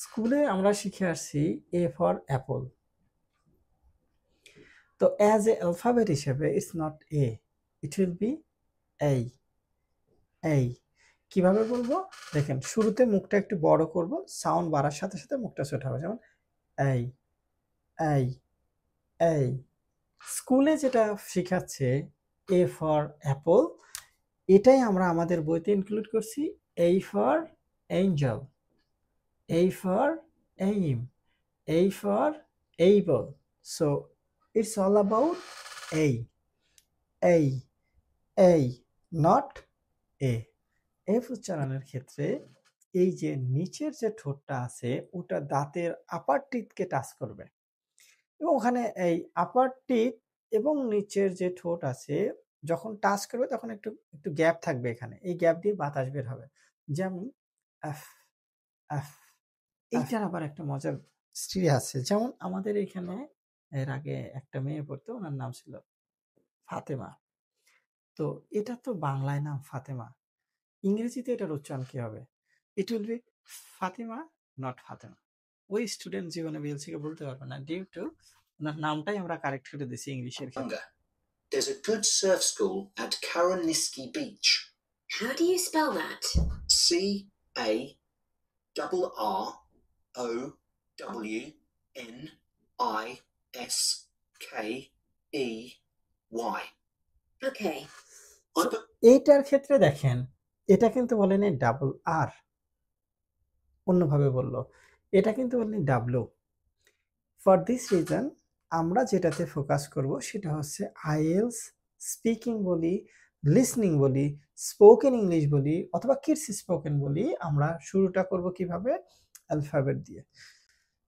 স্কুলে আমরা শিখে আসছি এ ফর অ্যাপল। তো অ্যাজ এ অ্যালফাবেট হিসেবে it's not a, it will B এই। এই কিভাবে বলবো? দেখেন, শুরুতে মুখটা একটু বড় করব, সাউন্ড বাড়ার সাথে সাথে মুখটা ছোট হবে। যেমন এই, এই, এই। স্কুলে যেটা শিখাচ্ছে এ ফর অ্যাপল, এটাই আমরা আমাদের বইতে ইনক্লুড করছি। এই ফর এঞ্জেল, এই ফর এইম, এই for able. So it's all about এই, এই, এই, নট এ। এফ উচ্চারণের ক্ষেত্রে এই যে নিচের যে ঠোঁটটা আছে ওটা দাঁতের আপার টিথকে টাচ করবে, এবং ওখানে এই আপার টিথ এবং নিচের যে ঠোঁট আছে যখন টাচ করবে তখন একটু একটু গ্যাপ থাকবে, এখানে এই গ্যাপ দিয়ে বাতাস বের হবে। যেমন আফ, আফ। এইটার আবার একটা মজার স্ত্রী আছে। যেমন আমাদের এখানে এর আগে একটা মেয়ে পড়তো, ওনার নাম ছিল ফাতেমা। তো এটা তো বাংলায় নাম ফাতেমা, ইংরেজিতে এটার উচ্চারণ কি হবে? ইট will B Fatima, not Fatema. ওই স্টুডেন্ট জীবনে বিএলসিকে বলতে পারবে না, ডিউ টু ওনার নামটাই আমরা কারেক্ট করে দিছি ইংলিশের ক্ষেত্রে। There's a good surf school at Karaniski Beach. How do you spell that? CARROWNISKEY. Okay. এইটার ক্ষেত্রে দেখেন, এটা কিন্তু বলেনি ডাবল আর, অন্যভাবে বললো, এটা কিন্তু বলেনি ডাবলু। ফর দিস রিজন আমরা যেটাতে ফোকাস করব সেটা হচ্ছে আইএলস স্পিকিং বলি, লিসনিং বলি, স্পোকেন ইংলিশ বলি, অথবা কিডস স্পোকেন বলি। আমরা শুরুটা করব কিভাবে? অ্যালফাবেট দিয়ে।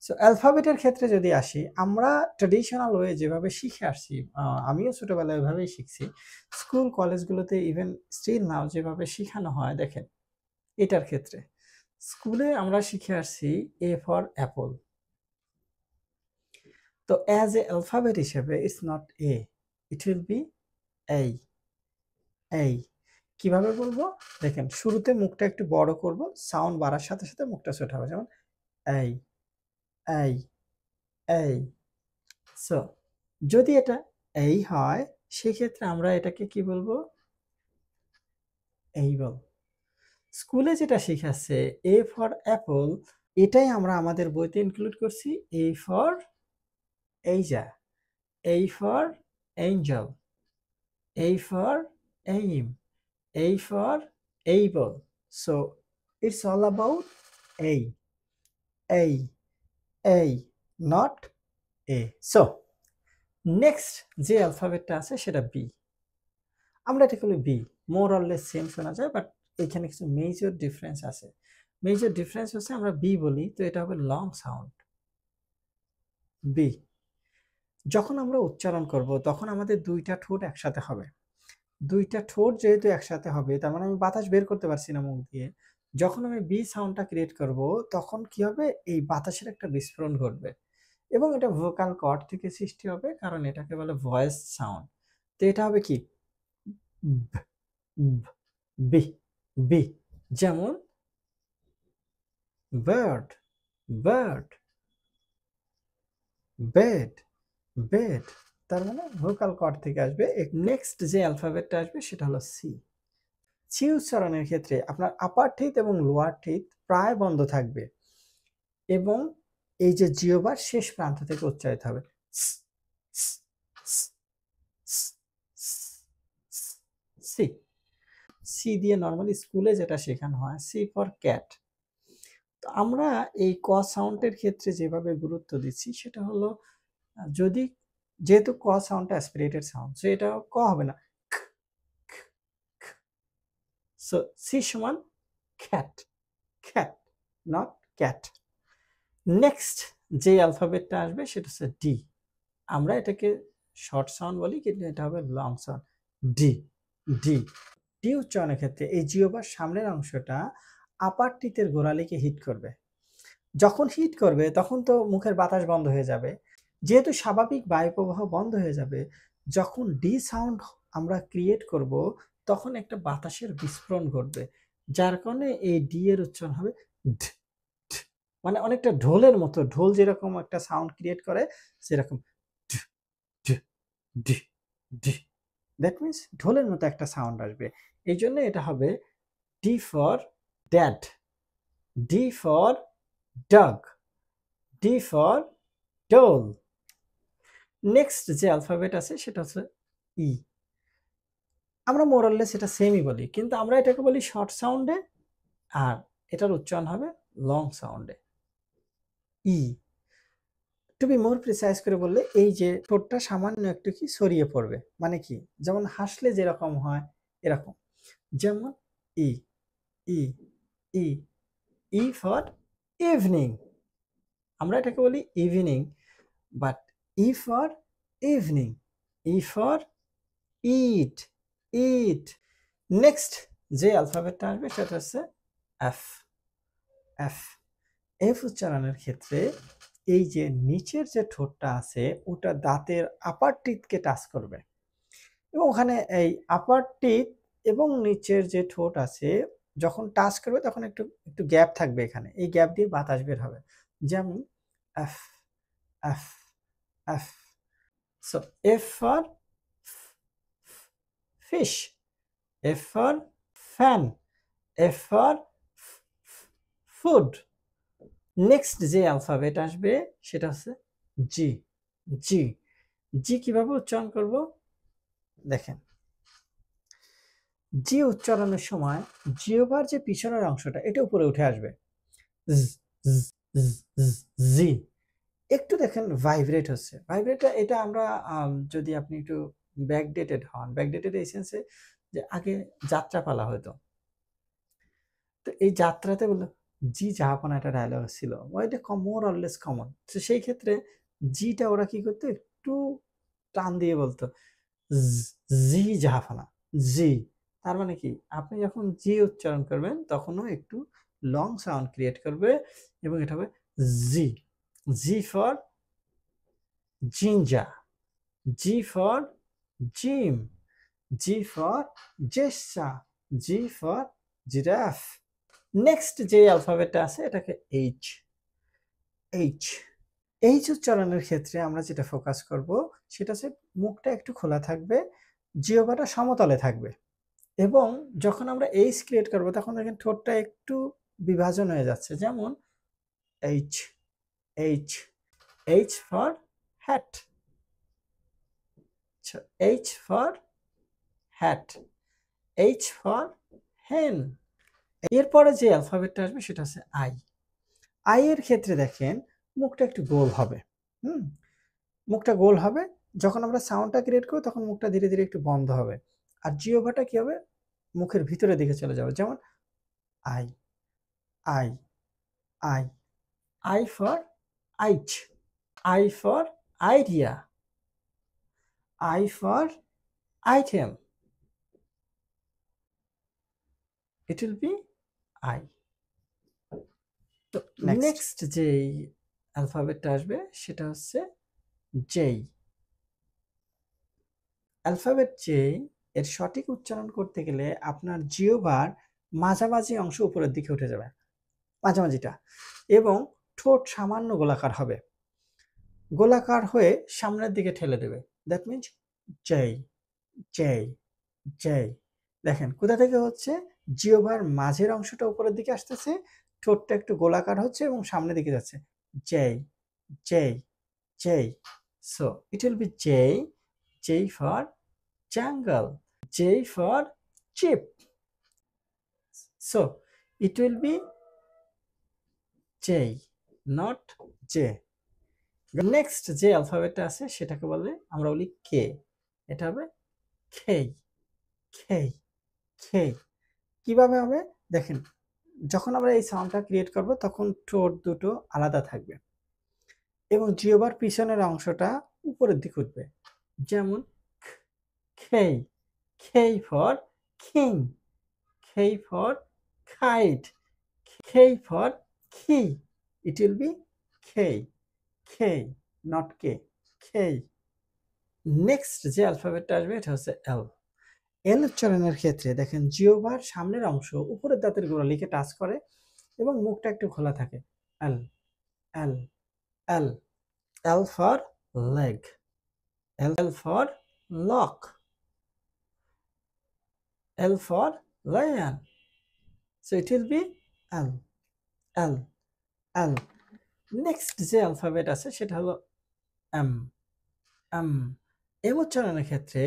সো অ্যালফাবেটের ক্ষেত্রে যদি আসি, আমরা ট্রেডিশনাল ওয়ে যেভাবে শিখে আসছি, আমিও ছোটবেলায় ওইভাবেই শিখছি, স্কুল কলেজগুলোতে ইভেন স্টিল নাও যেভাবে শেখানো হয়। দেখেন, এটার ক্ষেত্রে স্কুলে আমরা শিখে আসছি এ ফর অ্যাপল। তো অ্যাজ এ অ্যালফাবেট হিসেবে it's not a, it will B এই। এই কিভাবে বলবো? দেখেন, শুরুতে মুখটা একটু বড় করব, সাউন্ড বাড়ার সাথে সাথে মুখটা ছোট হবে। যেমন এই, এই, এই। সো যদি এটা এই হয়, সেক্ষেত্রে আমরা এটাকে কি বলবো? এই বল। স্কুলে যেটা শিখাচ্ছে এ ফর অ্যাপল, এটাই আমরা আমাদের বইতে ইনক্লুড করছি। এ ফর এইজা, এই ফর এঞ্জেল, এই ফর এইম, এই for able. So it's all about এই, এই, এই, নট এ। সো নেক্সট যে অ্যালফাবেটটা আছে সেটা বি। আমরা এটা বলি B, more or less same শোনা যায়, বাট এখানে কিছু মেজর ডিফারেন্স আছে। মেজর ডিফারেন্স হচ্ছে আমরা বি বলি তো এটা হবে লং সাউন্ড বি। যখন আমরা উচ্চারণ করব তখন আমাদের দুইটা ঠোঁট একসাথে হবে। দুইটা ঠোঁট যেহেতু একসাথে হবে, তার মানে আমি বাতাস বের করতে পারছি না মুখ দিয়ে। যখন আমি বি সাউন্ডটা ক্রিয়েট করব তখন কি হবে? এই বাতাসের একটা বিস্ফোরণ ঘটবে, এবং এটা ভোকাল কর্ড থেকে সৃষ্টি হবে, কারণ এটাকে বলে ভয়েস সাউন্ড। তো এটা হবে কি? B, B. যেমন বার্ড, বার্ড, বেড, বেড। তার মানে ভোকাল কর্ড থেকে আসবে। নেক্সট যে অ্যালফাবেটটা আসবে সেটা হলো সি। সি উচ্চারণের ক্ষেত্রে আপনার আপার টিথ এবং লোয়ার টিথ প্রায় বন্ধ থাকবে, এবং এই যে জিহ্বার শেষ প্রান্ত থেকে উচ্চারিত হবে সি। সি দিয়ে নর্মালি স্কুলে যেটা শেখানো হয়, সি ফর ক্যাট। তো আমরা এই ক সাউন্ডের ক্ষেত্রে যেভাবে গুরুত্ব দিচ্ছি সেটা হলো, যদি যেহেতু ক সাউন্ডটা অ্যাসপিরেটেড সাউন্ড, সো এটা ক হবে না, সো সি সমান খ্যাট, খ্যাট, নট ক্যাট। নেক্সট যে অ্যালফাবেটটা আসবে সেটা হচ্ছে ডি। আমরা এটাকে শর্ট সাউন্ড বলি, কিন্তু এটা হবে long sound D, D. D উচ্চারণের ক্ষেত্রে এই জিহ্বার সামনের অংশটা আপার টিথের গোড়ালিকে হিট করবে। যখন হিট করবে তখন তো মুখের বাতাস বন্ধ হয়ে যাবে। যেহেতু স্বাভাবিক বায়ু প্রবাহ বন্ধ হয়ে যাবে, যখন ডি সাউন্ড আমরা ক্রিয়েট করব তখন একটা বাতাসের বিস্ফোরণ ঘটবে, যার কারণে এই ডি এর উচ্চারণ হবে ঢ, ঢ, মানে অনেকটা ঢোলের মতো, ঢোল যেরকম একটা সাউন্ড ক্রিয়েট করে সেরকম ডু, ডু, ডু, ডু। দ্যাট মিন্স ঢোলের মতো একটা সাউন্ড আসবে। এই জন্য এটা হবে D for dad, D for dog, D for dhol. Next যে অ্যালফাবেট আছে সেটা হচ্ছে ই। আমরা মোরাললেস এটা সেমই বলি, কিন্তু আমরা এটাকে বলি শর্ট সাউন্ডে, আর এটার উচ্চারণ হবে লং সাউন্ডে, ই। টু বি মোর প্রিসাইজ করে বললে এই যে ঠোঁটটা সামান্য একটু কি ছড়িয়ে পড়বে, মানে কি যেমন হাসলে যেরকম হয় এরকম, যেমন ই, ই, ই, ই ফর ইভিনিং। আমরা এটাকে বলি evening, but E for evening, E for it, it. Next যে অ্যালফাবেটটা আসবে সেটা হচ্ছে এফ, এফ। এফ উচ্চারণের ক্ষেত্রে এই যে নিচের যে ঠোঁটটা আছে ওটা দাঁতের আপার টিথকে টাচ করবে, এবং ওখানে এই আপার টিথ এবং নিচের যে ঠোঁট আছে যখন টাচ করবে তখন একটু একটু গ্যাপ থাকবে এখানে, এই গ্যাপ দিয়ে বাতাস বের হবে, যেমন F, F, F. So F for fish, F for fan, F for food. Next যে অ্যালফাবেট আসবে সেটা হচ্ছে জি, জি। জি কিভাবে উচ্চারণ করব দেখেন, জি উচ্চারণের সময় জিহ্বার যে পিছনের অংশটা এটা উপরে উঠে আসবে, জি। একটু দেখেন ভাইব্রেট হচ্ছে, ভাইব্রেটটা এটা আমরা যদি আপনি একটু ব্যাকডেটেড হন, ব্যাকডেটেড এই সেন্সে যে আগে যাত্রাপালা হতো, তো এই যাত্রাতে বললো জি জাহাপনা একটা ডায়লগ ছিল, এটা মোর অললেস কমন। তো সেই ক্ষেত্রে জিটা ওরা কি করতো একটু টান দিয়ে বলতো জি জাহাপনা, জি। তার মানে কি আপনি যখন জি উচ্চারণ করবেন তখনও একটু লং সাউন্ড ক্রিয়েট করবে, এবং এটা হবে G, G for ginger, G for gym, G for geyser, G for giraffe. Next যে অ্যালফাবেটটা আছে এটাকে এইচ, এইচ। এইচ উচ্চারণের ক্ষেত্রে আমরা যেটা ফোকাস করব সেটা হচ্ছে মুখটা একটু খোলা থাকবে, জিহ্বাটা সমতলে থাকবে, এবং যখন আমরা এইচ ক্রিয়েট করব তখন দেখেন ঠোঁটটা একটু বিভাজন হয়ে যাচ্ছে, যেমন H, H, H for hat, H for hat, H for hen. এরপরে যে অ্যালফাবেটটা আসবে সেটা হচ্ছে আই। আই এর ক্ষেত্রে দেখেন মুখটা একটু গোল হবে, মুখটা গোল হবে, যখন আমরা সাউন্ডটা ক্রিয়েট করব তখন মুখটা ধীরে ধীরে একটু বন্ধ হবে, আর জিহ্বাটা কি হবে মুখের ভিতরের দিকে চলে যাবে, যেমন I, I, I, I for Aich, I for idea, I for item, it will B I. তো নেক্সট যেই অ্যালফাবেটটা আসবে সেটা হচ্ছে জেই। অ্যালফাবেট জে এর সঠিক উচ্চারণ করতে গেলে আপনার জিহ্বার মাঝামাঝি অংশ উপরের দিকে উঠে যাবে, মাঝামাঝিটা, এবং ঠোঁট সামান্য গোলাকার হবে, গোলাকার হয়ে সামনের দিকে ঠেলে দেবে, দ্যাট মিনস জেই, জেই, জেই। দেখেন কোথা থেকে হচ্ছে, জিহ্বার মাঝের অংশটা উপরের দিকে আসতেছে, ঠোঁটটা একটু গোলাকার হচ্ছে এবং সামনের দিকে যাচ্ছে, জেই, জেই, জেই। So it will be J, J for jungle, J for chip. So it will be J, not J. Next যে অ্যালফাবেটটা আছে সেটাকে বলে আমরা বলি কে, এটা হবে খেই, খেই, খেই। কিভাবে হবে দেখেন, যখন আমরা এই সাউন্ডটা ক্রিয়েট করব তখন ঠোঁট দুটো আলাদা থাকবে এবং জিহ্বার পিছনের অংশটা উপরের দিকে উঠবে, যেমন খেই, K for king, K for kite, K for key. It will be K, K, not K, K. Next যে অ্যালফাবেটটা আসবে এটা হচ্ছে এল। এল উচ্চারণের ক্ষেত্রে দেখেন জিহ্বার সামনের অংশ উপরের দাঁতের গোড়ালিকে টাচ করে এবং মুখটা একটু খোলা থাকে, L, L, L. L for leg. L for lock. L for lion. So it will be L, L, L. Next যে অ্যালফাবেট আছে সেটা হলো এম, এম। এম উচ্চারণের ক্ষেত্রে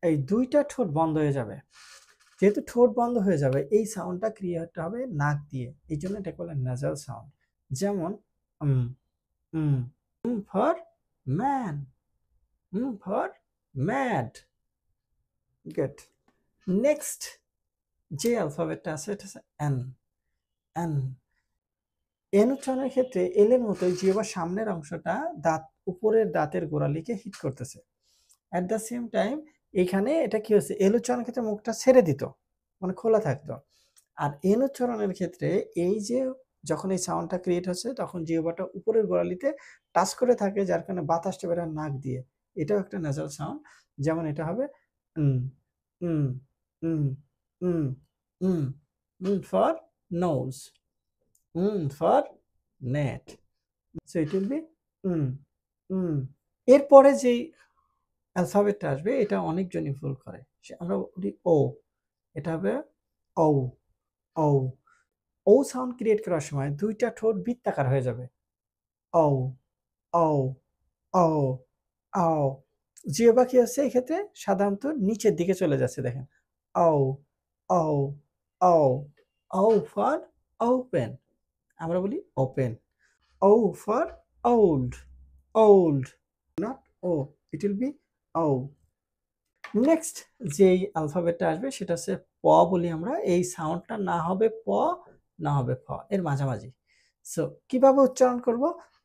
এই দুইটা ঠোঁট বন্ধ হয়ে যাবে। যেহেতু ঠোঁট বন্ধ হয়ে যাবে এই সাউন্ডটা ক্রিয়েট হবে নাক দিয়ে, এই জন্য এটাকে বলে নাজাল সাউন্ড। যেমন for man, for mad. Good. Next যে অ্যালফাবেটটা আছে এটা হচ্ছে এন, এন। এন উচ্চারণের ক্ষেত্রে এল এর মতোই জিহ্বার সামনের অংশটা দাঁত উপরের দাঁতের গোড়ালিকে হিট করতেছে। অ্যাট দ্য সেম টাইম এখানে এটা কি হচ্ছে, এল উচ্চারণের ক্ষেত্রে মুখটা ছেড়ে দিত, মানে খোলা থাকতো। আর এন উচ্চারণের ক্ষেত্রে এই যে যখন এই সাউন্ডটা ক্রিয়েট হচ্ছে তখন জিহ্বাটা উপরের গোড়ালিতে টাচ করে থাকে, যার কারণে বাতাসটা বের হয় নাক দিয়ে। এটাও একটা ন্যাসাল সাউন্ড। যেমন এটা হবে উম, উম, উম, উম, for nose, for net. So it will be এরপরে যেই অ্যালফাবেটটা আসবে এটা অনেকজনই ভুল করে, আমরা বলি ও, এটা হবে ও, ও। ও সাউন্ড ক্রিয়েট করার সময় দুইটা ঠোঁট বৃত্তাকার হয়ে যাবে। ও, ও, ও, ও। জিহ্বা কি হচ্ছে এই ক্ষেত্রে সাধারণত নিচের দিকে চলে যাচ্ছে, দেখেন। ও, ও, ও, ও ফর ওপেন, আমরা বলি open. O for old, old, not O, it will be O. Next যেই অ্যালফাবেটটা আসবে সেটা হচ্ছে প বলি আমরা। এই সাউন্ডটা না হবে প না হবে ফ, এর মাঝামাঝি। সো কিভাবে উচ্চারণ করব,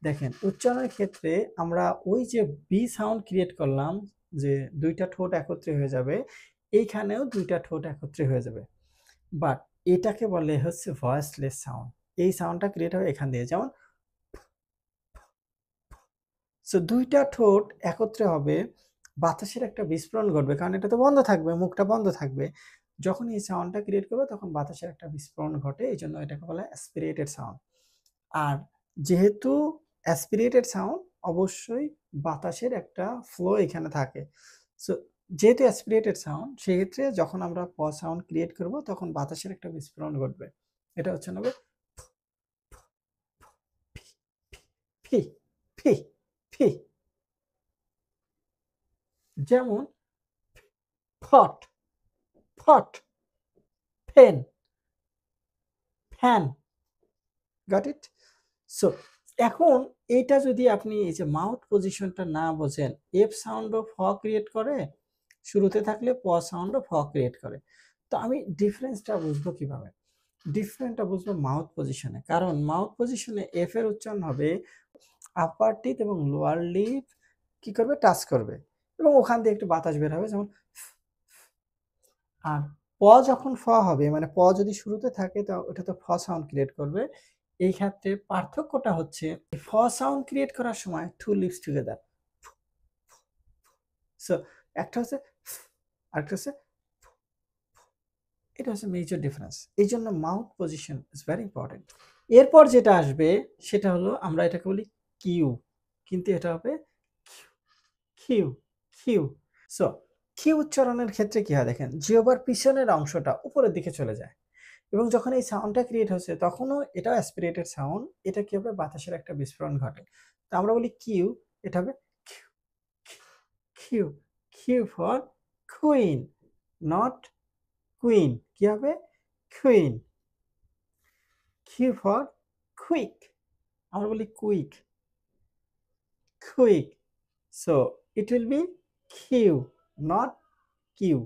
দেখেন উচ্চারণের ক্ষেত্রে আমরা ওই যে বি সাউন্ড ক্রিয়েট করলাম যে দুইটা ঠোঁট একত্রে হয়ে যাবে, এইখানেও দুইটা ঠোঁট একত্রে হয়ে যাবে, বাট এটাকে বলে হচ্ছে ভয়েসলেস সাউন্ড। এই সাউন্ডটা ক্রিয়েট হবে এখান দিয়ে, যেমন সো দুইটা ঠোঁট একত্রে হবে, বাতাসের একটা বিস্ফোরণ ঘটবে, কারণ এটা তো বন্ধ থাকবে, মুখটা বন্ধ থাকবে। যখন এই সাউন্ডটা ক্রিয়েট করবে তখন বাতাসের একটা বিস্ফোরণ ঘটে, এই জন্য এটাকে বলা হয় অ্যাসপিরেটেড সাউন্ড। আর যেহেতু অ্যাসপিরেটেড সাউন্ড, অবশ্যই বাতাসের একটা ফ্লো এখানে থাকে। সো যেহেতু অ্যাসপিরেটেড সাউন্ড, সেক্ষেত্রে যখন আমরা প সাউন্ড ক্রিয়েট করব তখন বাতাসের একটা বিস্ফোরণ ঘটবে। এটা হচ্ছে নেবে ফি, ফি, ফি। যেমন ফট, ফট, pen, fan. Got it? So এখন এইটা যদি আপনি এই যে মাউথ পজিশনটা না বোঝেন, এফ সাউন্ডও ফ ক্রিয়েট করে, শুরুতে থাকলে প সাউন্ডও ফ ক্রিয়েট করে। তো আমি ডিফারেন্সটা বুঝবো কিভাবে? ডিফারেন্সটা বুঝবো মাউথ পজিশনে, কারণ মাউথ পজিশনে এফ এর উচ্চারণ হবে আপার টিথ এবং লোয়ার লিপ কি করবে, টাচ করবে, এবং ওখান দিয়ে একটু বাতাস বের হবে, যেমন। আর প যখন ফ হবে, মানে প যদি শুরুতে থাকে তো ওটা তো ফ সাউন্ড ক্রিয়েট করবে। এই ক্ষেত্রে পার্থক্যটা হচ্ছে ফ সাউন্ড ক্রিয়েট করার সময় টু লিপস টুগেদার। সো একটা হচ্ছে আরেকটা হচ্ছে, এটা হচ্ছে মেজর ডিফারেন্স। এই জন্য mouth position is very important. এরপর যেটা আসবে সেটা হলো আমরা এটাকে বলি কিউ, কিন্তু এটা হবে কিউ, কিউ। সো কিউ উচ্চারণের ক্ষেত্রে কি হয় দেখেন, জিহ্বার পিছনের অংশটা উপরের দিকে চলে যায়, এবং যখন এই সাউন্ডটা ক্রিয়েট হচ্ছে তখনও এটাও অ্যাসপিরেটেড সাউন্ড, এটা কি হবে, বাতাসের একটা বিস্ফোরণ ঘটে। তো আমরা বলি কিউ, এটা হবে Q, Q for queen, not queen, কি হবে, কুইন। কিউ ফর কুইক, আমরা বলি quick, quick. So it will be Q, not Q.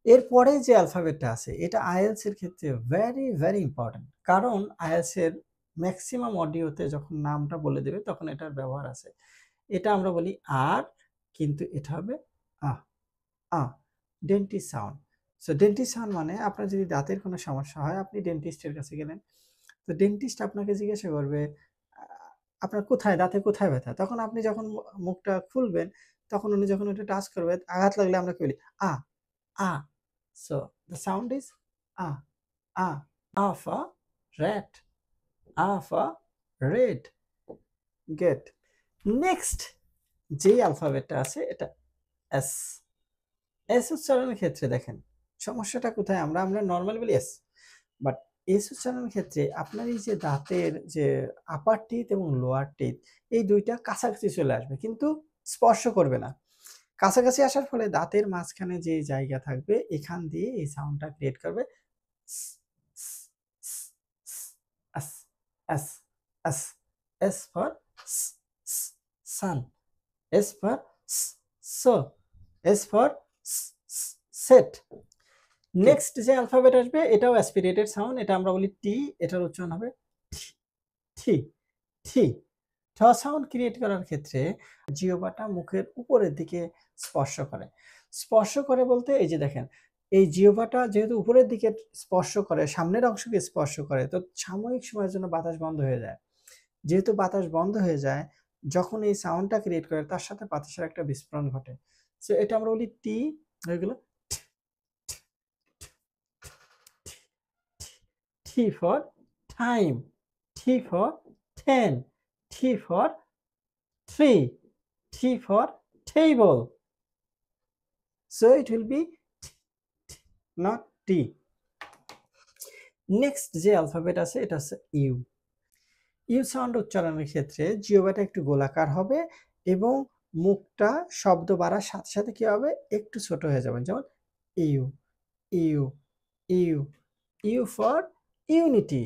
এরপরে যে অ্যালফাবেটটা আছে এটা আইএলস এর ক্ষেত্রে ভেরি ভেরি ইম্পর্টেন্ট, কারণ আইএলস এর ম্যাক্সিমাম অডিওতে যখন নামটা বলে দেবে তখন এটার ব্যবহার আছে। এটা আমরা বলি আর, কিন্তু এটা হবে আহ, আহ, dentist sound. So dentist sound মানে আপনার যদি দাঁতের কোনো সমস্যা হয়, আপনি ডেন্টিস্টের কাছে গেলেন, তো ডেন্টিস্ট আপনাকে জিজ্ঞাসা করবে আপনার কোথায়, দাঁতে কোথায় ব্যথা, তখন আপনি যখন মুখটা খুলবেন তখন উনি যখন ওটা টাচ করবে, আঘাত লাগলে আমরা কি বলি, আ, আ। So the sound is ah, ah, ah for rat, R for red. Good. Next যেই অ্যালফাবেটটা আছে এটা এস। এস উচ্চারণের ক্ষেত্রে দেখেন সমস্যাটা কোথায়, আমরা নর্মালি বলি এস, বাট এস উচ্চারণের ক্ষেত্রে আপনার এই যে দাঁতের যে আপার টিথ এবং লোয়ার টিথ এই দুইটা কাছাকাছি চলে আসবে কিন্তু স্পর্শ করবে না। কাছাকাছি আসার ফলে দাঁতের মাঝখানে যে জায়গা থাকবে এখান দিয়ে এই সাউন্ডটা ক্রিয়েট করবে S for sun, S for so, S for set. Next যে অ্যালফাবেট আসবে এটাও অ্যাসপিরেটেড সাউন্ড, এটা আমরা বলি টি, এটার উচ্চারণ হবে ঠি ঠি। ঠ সাউন্ড ক্রিয়েট করার ক্ষেত্রে জিহ্বাটা মুখের উপরের দিকে স্পর্শ করে। স্পর্শ করে বলতে এই যে দেখেন এই জিহ্বাটা যেহেতু উপরের দিকে স্পর্শ করে, সামনের অংশকে স্পর্শ করে, তো সাময়িক সময়ের জন্য বাতাস বন্ধ হয়ে যায়। যেহেতু বাতাস বন্ধ হয়ে যায়, যখন এই সাউন্ডটা ক্রিয়েট করে তার সাথে বাতাসের একটা বিস্ফোরণ ঘটে। সো এটা আমরা বলি টি, হয়ে গেল T for time, T for 10, T for tree, T for table. So it will be not T. Next যে অ্যালফাবেট আছে এটা হচ্ছে ইউ। ইউ সাউন্ড উচ্চারণের ক্ষেত্রে জিহ্বাটা একটু গোলাকার হবে এবং মুখটা শব্দ বাড়ার সাথে সাথে কি হবে একটু ছোট হয়ে যাবে, যেমন U U U. U for unity,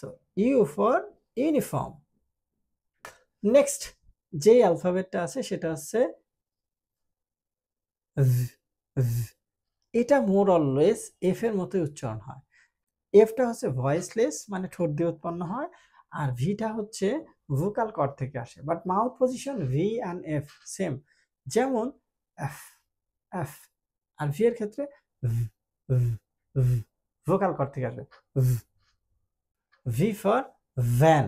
তো ইউ ফর ইউনিফর্ম। নেক্সট যে অ্যালফাবেটটা আছে সেটা হচ্ছে V, V। এটা মোর অলওয়েজ এফ এর মতোই উচ্চারণ হয়। এফটা হচ্ছে ভয়েসলেস মানে ঠোঁট দিয়ে উৎপন্ন হয়, আর ভিটা হচ্ছে ভোকাল কর্ড থেকে আসে, but mouth position V and F same, যেমন এফ এফ, আর ভি এর ক্ষেত্রে ভোকাল কর্ড থেকে আসবে। V for van,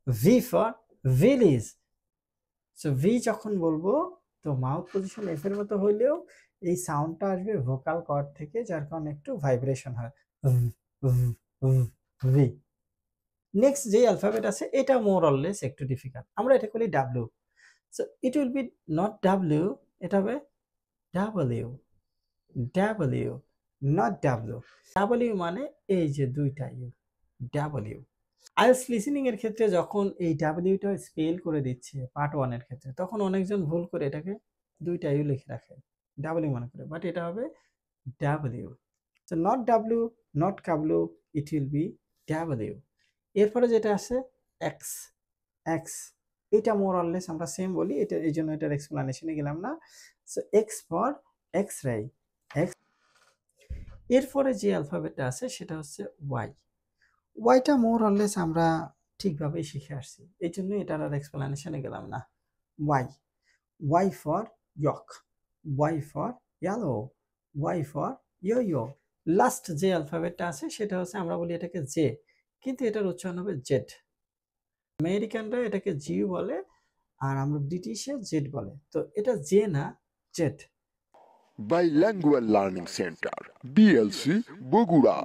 V for village. So V যখন বলবো তো মাউথ পজিশন এফ এর মতো হইলেও এই সাউন্ডটা আসবে ভোকাল কর্ড থেকে, যার কারণে একটু ভাইব্রেশন হয় ভি। নেক্সট যে অ্যালফাবেট আছে এটা মোর অললেস একটু ডিফিকাল্ট, আমরা এটা করি W. So it will B not W, এটা হবে W, W not W. W মানে এই যে দুইটা ইউ, ডাব্লিউ। আইএলটিএস লিসেনিং এর ক্ষেত্রে যখন এই ডাব্লিউটা স্পেল করে দিচ্ছে পার্ট 1 এর ক্ষেত্রে, তখন অনেকজন ভুল করে এটাকে দুইটা ইউ লিখে রাখে ডাব্লিউ মনে করে, বাট এটা হবে W. So not W, not কাবলু, ইট উইল বি ডাব্লিউ। এরপরে যেটা আছে এক্স, এক্স এটা মোর অললেস আমরা সেম বলি, এটা এই জন্য এটার এক্সপ্লানেশনে গেলাম না। So x for X ray, x. এরপরে যে অ্যালফাবেটটা আছে সেটা হচ্ছে ওয়াই। ওয়াইটা মোর অললেস আমরা ঠিকভাবেই শিখে আসছি, এই জন্য এটার আর এক্সপ্লানেশনে গেলাম না। Y, Y for yolk, Y for yellow, Y for yo yo. Last যে অ্যালফাবেটটা আছে সেটা হচ্ছে আমরা বলি এটাকে জে, কিন্তু এটার উচ্চারণ হবে জেড। আমেরিকানরা এটাকে জিউ বলে আর আমরা ব্রিটিশে জেড বলে, তো এটা জে না Z. Bilingual Learning Center, BLC, Bogura.